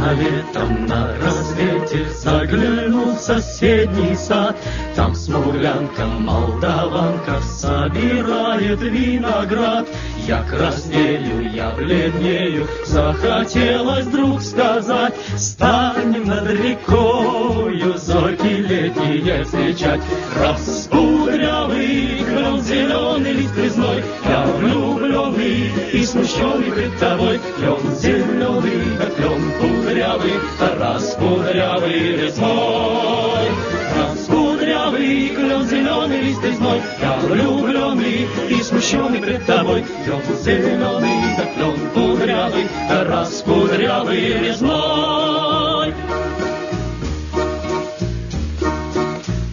А летом на рассвете заглянул в соседний сад. Там смуглянка-молдаванка собирает виноград. Я краснею, я бледнею, захотелось вдруг сказать: станем над рекою зорьки летние встречать. Раскудрявый клен, зеленый лист резной, я влюбленный и смущенный пред тобой. Клен зеленый, да клен кудрявый, раскудрявый резной. Раскудрявый клен, зеленый лист резной, я влюбленный и смущенный пред тобой. Клен зеленый, да клен кудрявый, раскудрявый резной.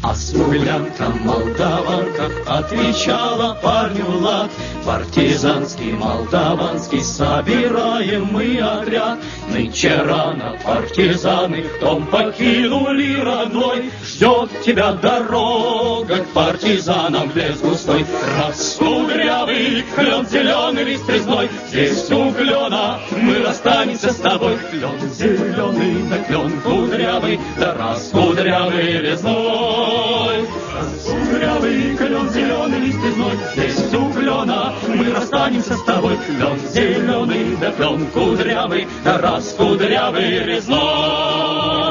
А смуглянка-молдаванка отвечала парню в лад: партизанский, молдаванский, собираем мы отряд. Нынче рано партизаны дом покинули родной. Ждет тебя дорога к партизанам в лес густой. Раскудрявый клен, зеленый лист резной, здесь у клена мы расстанемся с тобой. Клен зеленый, да клен кудрявый, да раскудрявый резной. Раскудрявый клен, зеленый лист резной, здесь у клена мы расстанемся с тобой. Клен зеленый, да клен кудрявый, да раскудрявый резной.